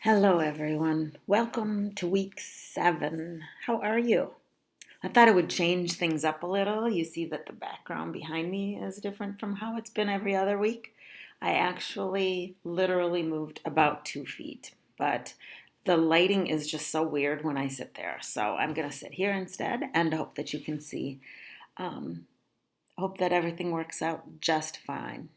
Hello, everyone. Welcome to week 7. How are you? I thought it would change things up a little. You see that the background behind me is different from how it's been every other week. I actually literally moved about 2 feet, but the lighting is just so weird when I sit there. So I'm going to sit here instead and hope that you can see. Um, Hope that everything works out just fine.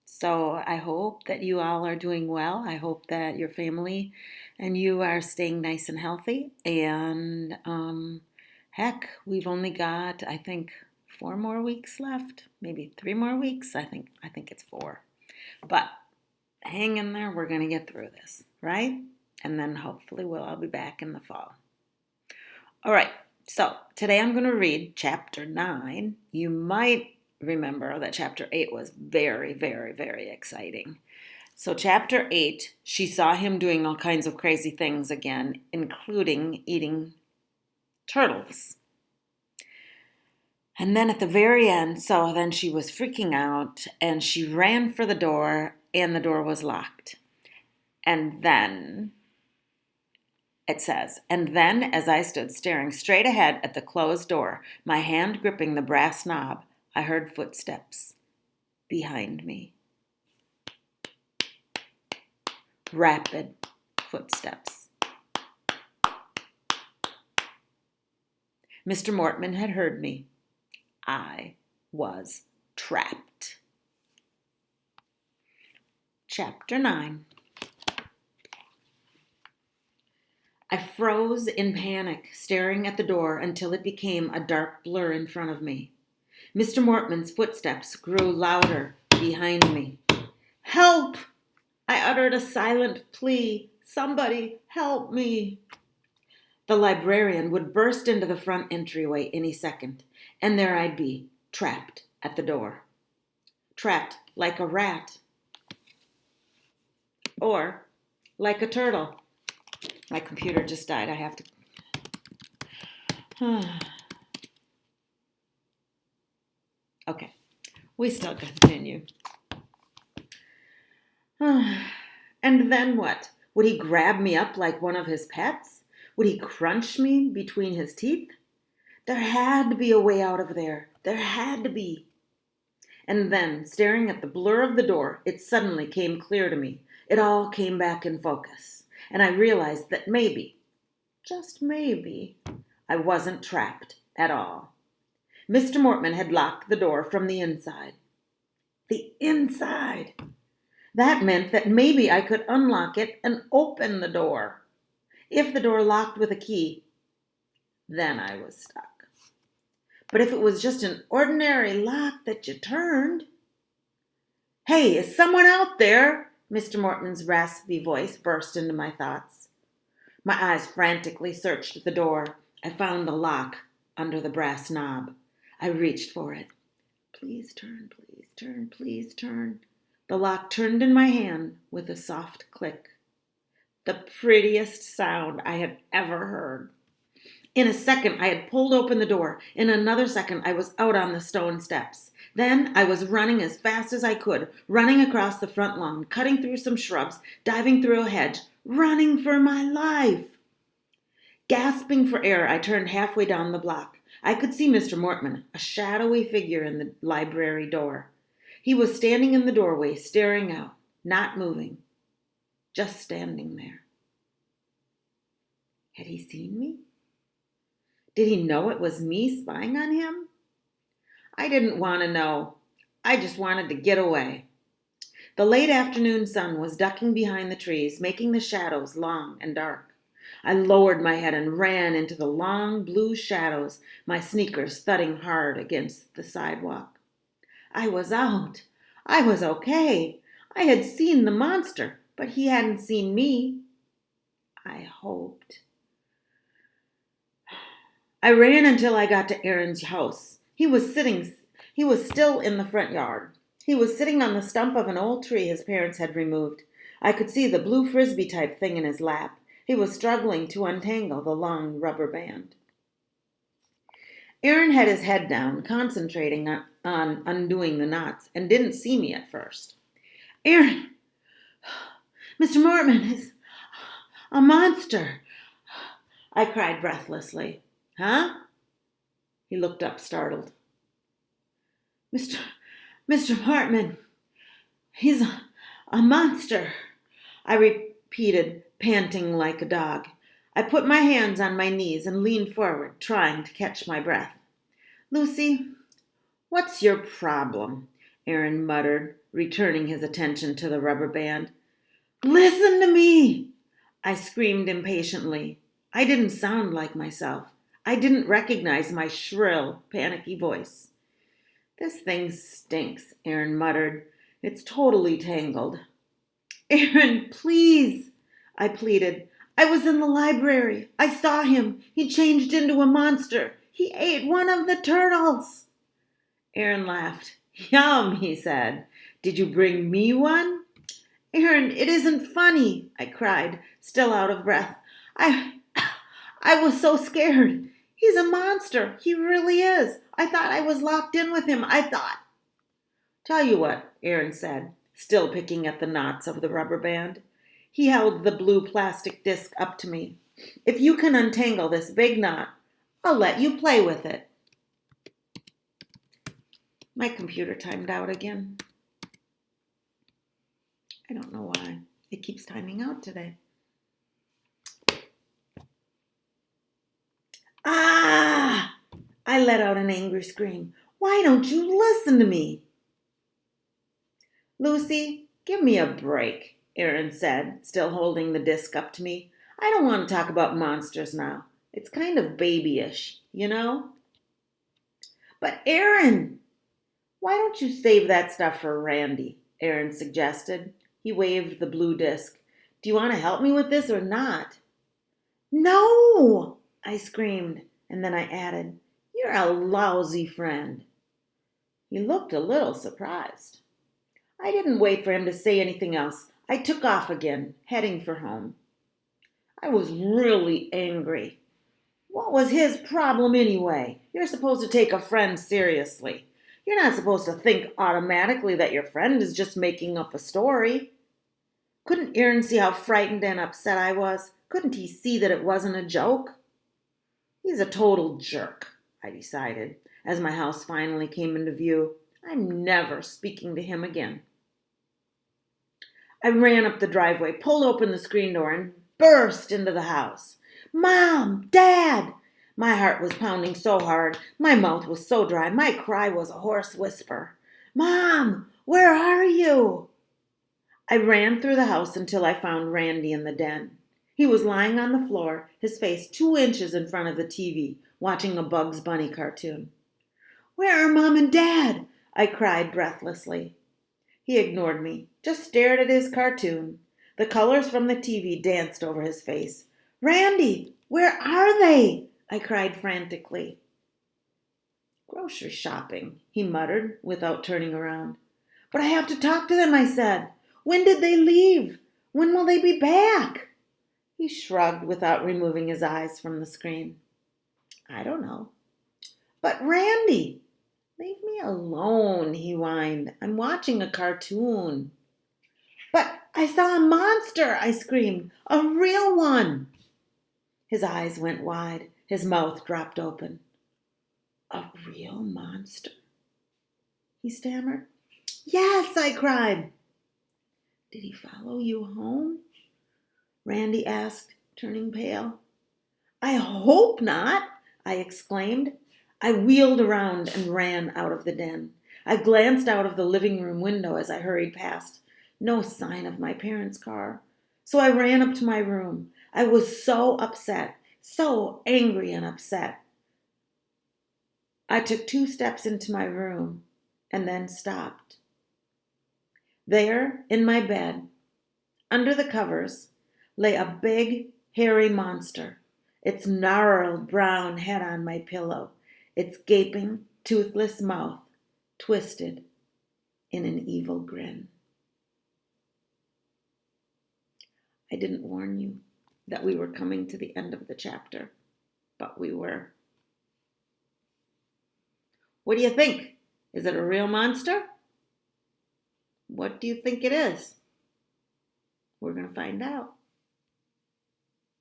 So I hope that you all are doing well. I hope that your family and you are staying nice and healthy. And heck, we've only got, I think, 4 more weeks left, maybe 3 more weeks. I think it's 4. But hang in there. We're gonna get through this, right? And then hopefully we'll all be back in the fall. All right. So today I'm going to read chapter 9. You might remember that chapter 8 was very, very, very exciting. So, chapter 8, she saw him doing all kinds of crazy things again, including eating turtles. And then at the very end, so then she was freaking out and she ran for the door and the door was locked. And then it says, and then as I stood staring straight ahead at the closed door, my hand gripping the brass knob, I heard footsteps behind me. Rapid footsteps. Mr. Mortman had heard me. I was trapped. Chapter 9. I froze in panic, staring at the door until it became a dark blur in front of me. Mr. Mortman's footsteps grew louder behind me. Help! I uttered a silent plea. Somebody help me. The librarian would burst into the front entryway any second, and there I'd be, trapped at the door. Trapped like a rat. Or like a turtle. My computer just died. I have to... Okay. We still continue. And then what? Would he grab me up like one of his pets? Would he crunch me between his teeth? There had to be a way out of there. There had to be. And then, staring at the blur of the door, it suddenly came clear to me. It all came back in focus. And I realized that maybe, just maybe, I wasn't trapped at all. Mr. Mortman had locked the door from the inside. The inside! That meant that maybe I could unlock it and open the door. If the door locked with a key, then I was stuck. But if it was just an ordinary lock that you turned... Hey, is someone out there? Mr. Mortman's raspy voice burst into my thoughts. My eyes frantically searched the door. I found a lock under the brass knob. I reached for it. Please turn, please turn, please turn. The lock turned in my hand with a soft click. The prettiest sound I had ever heard. In a second, I had pulled open the door. In another second, I was out on the stone steps. Then I was running as fast as I could, running across the front lawn, cutting through some shrubs, diving through a hedge, running for my life. Gasping for air, I turned halfway down the block. I could see Mr. Mortman, a shadowy figure in the library door. He was standing in the doorway, staring out, not moving, just standing there. Had he seen me? Did he know it was me spying on him? I didn't want to know. I just wanted to get away. The late afternoon sun was ducking behind the trees, making the shadows long and dark. I lowered my head and ran into the long blue shadows, my sneakers thudding hard against the sidewalk. I was out. I was okay. I had seen the monster, but he hadn't seen me. I hoped. I ran until I got to Aaron's house. He was still in the front yard. He was sitting on the stump of an old tree his parents had removed. I could see the blue frisbee type thing in his lap. He was struggling to untangle the long rubber band. Aaron had his head down, concentrating on undoing the knots, and didn't see me at first. Aaron! Mr. Mortman, A monster! I cried breathlessly. Huh? He looked up, startled. Mr. Mr. Hartman, he's a monster, I repeated, panting like a dog. I put my hands on my knees and leaned forward, trying to catch my breath. Lucy, what's your problem? Aaron muttered, returning his attention to the rubber band. Listen to me! I screamed impatiently. I didn't sound like myself. I didn't recognize my shrill, panicky voice. This thing stinks, Aaron muttered. It's totally tangled. Aaron, please, I pleaded. I was in the library. I saw him. He changed into a monster. He ate one of the turtles. Aaron laughed. Yum, he said. Did you bring me one? Aaron, it isn't funny, I cried, still out of breath. I was so scared. He's a monster. He really is. I thought I was locked in with him. I thought. Tell you what, Aaron said, still picking at the knots of the rubber band. He held the blue plastic disc up to me. If you can untangle this big knot, I'll let you play with it. My computer timed out again. I don't know why. It keeps timing out today. Ah! I let out an angry scream. Why don't you listen to me? Lucy, give me a break, Aaron said, still holding the disc up to me. I don't want to talk about monsters now. It's kind of babyish, you know? But Aaron, why don't you save that stuff for Randy? Aaron suggested. He waved the blue disc. Do you want to help me with this or not? No, I screamed, and then I added, you're a lousy friend. He looked a little surprised. I didn't wait for him to say anything else. I took off again, heading for home. I was really angry. What was his problem anyway? You're supposed to take a friend seriously. You're not supposed to think automatically that your friend is just making up a story. Couldn't Aaron see how frightened and upset I was? Couldn't he see that it wasn't a joke? He's a total jerk, I decided, as my house finally came into view. I'm never speaking to him again. I ran up the driveway, pulled open the screen door, and burst into the house. Mom! Dad! My heart was pounding so hard. My mouth was so dry. My cry was a hoarse whisper. Mom! Where are you? I ran through the house until I found Randy in the den. He was lying on the floor, his face 2 inches in front of the TV, watching a Bugs Bunny cartoon. Where are Mom and Dad? I cried breathlessly. He ignored me, just stared at his cartoon. The colors from the TV danced over his face. Randy, where are they? I cried frantically. Grocery shopping, he muttered without turning around. But I have to talk to them, I said. When did they leave? When will they be back? He shrugged without removing his eyes from the screen. I don't know. But Randy, leave me alone, he whined. I'm watching a cartoon. But I saw a monster, I screamed. A real one. His eyes went wide. His mouth dropped open. A real monster? He stammered. Yes, I cried. Did he follow you home? Randy asked, turning pale. I hope not, I exclaimed. I wheeled around and ran out of the den. I glanced out of the living room window as I hurried past. No sign of my parents' car. So I ran up to my room. I was so upset, so angry and upset. I took 2 steps into my room and then stopped. There, in my bed, under the covers, lay a big, hairy monster, its gnarled brown head on my pillow, its gaping, toothless mouth twisted in an evil grin. I didn't warn you that we were coming to the end of the chapter, but we were. What do you think? Is it a real monster? What do you think it is? We're going to find out.